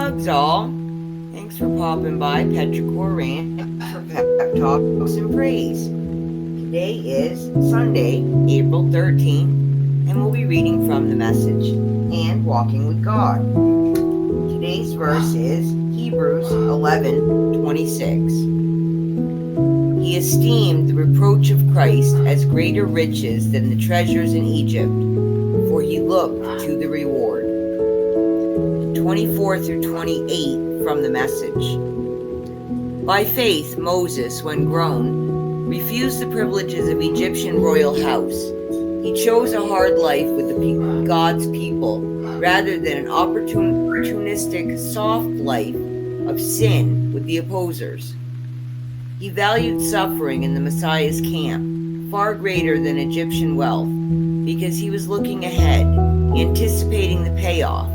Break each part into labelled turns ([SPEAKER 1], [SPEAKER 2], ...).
[SPEAKER 1] hugs all. Thanks for popping by Petrichor Ranch for Pep Talks Praise. Today is Sunday, April 13th, and we'll be reading from the Message and Walking with God. Today's verse is Hebrews 11:26. He esteemed the reproach of Christ as greater riches than the treasures in Egypt, for he looked to the reward. 24 through 28 from the Message. By faith, Moses, when grown, refused the privileges of Egyptian royal house. He chose a hard life with God's people rather than an opportunistic, soft life of sin with the opposers. He valued suffering in the Messiah's camp far greater than Egyptian wealth because he was looking ahead, anticipating the payoff.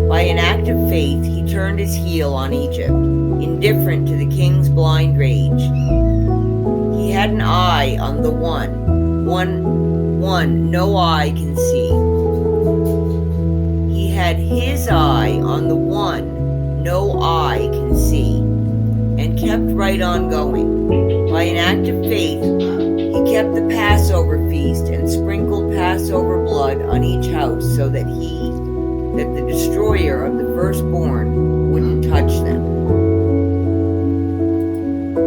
[SPEAKER 1] By an act of faith, he turned his heel on Egypt, indifferent to the king's blind rage. He had an eye on the one no eye can see. He had his eye on the one no eye can see, and kept right on going. By an act of faith, he kept the Passover feast and sprinkled Passover blood on each house so that the destroyer of the firstborn wouldn't touch them.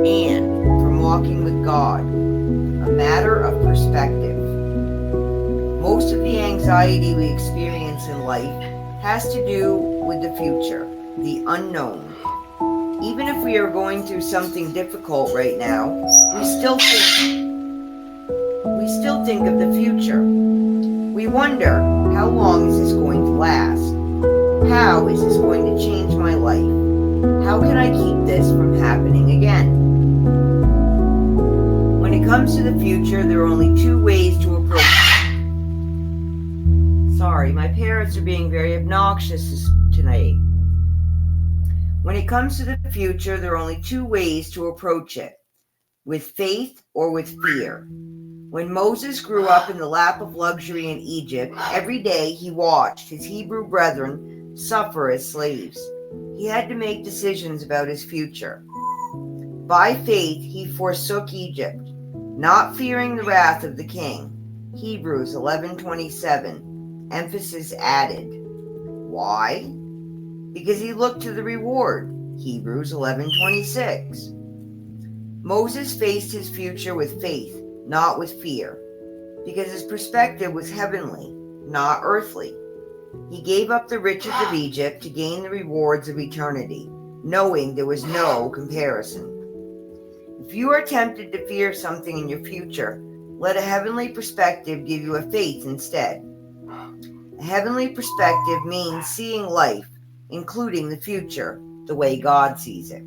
[SPEAKER 1] And from Walking with God, a matter of perspective. Most of the anxiety we experience in life has to do with the future, the unknown. Even if we are going through something difficult right now, we still think of the future. We wonder, how long is this going to last? How is this going to change my life? How can I keep this from happening again? When it comes to the future, there are only two ways to approach it. Sorry, my parents are being very obnoxious tonight. When it comes to the future, there are only two ways to approach it: with faith or with fear. When Moses grew up in the lap of luxury in Egypt, every day he watched his Hebrew brethren suffer as slaves. He had to make decisions about his future. By faith, he forsook Egypt, not fearing the wrath of the king. Hebrews 11:27, emphasis added. Why? Because he looked to the reward. Hebrews 11:26. Moses faced his future with faith, not with fear, because his perspective was heavenly, not earthly. He gave up the riches of Egypt to gain the rewards of eternity, knowing there was no comparison. If you are tempted to fear something in your future, let a heavenly perspective give you a faith instead. A heavenly perspective means seeing life, including the future, the way God sees it.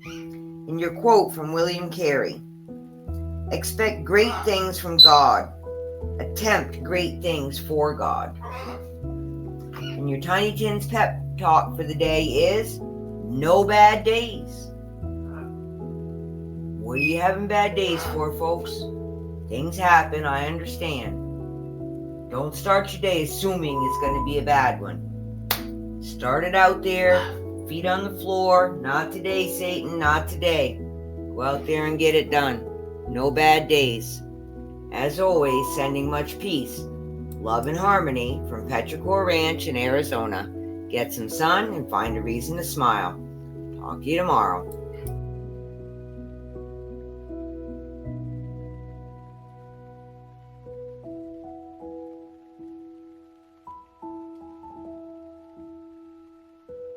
[SPEAKER 1] In your quote from William Carey, expect great things from God. Attempt great things for God. And your Tiny Tins pep talk for the day is no bad days. What are you having bad days for, folks? Things happen, I understand. Don't start your day assuming it's going to be a bad one. Start it out there, feet on the floor. Not today, Satan, not today. Go out there and get it done. No bad days. As always, sending much peace, love, and harmony from Petrichor Ranch in Arizona. Get some sun and find a reason to smile. Talk to you tomorrow.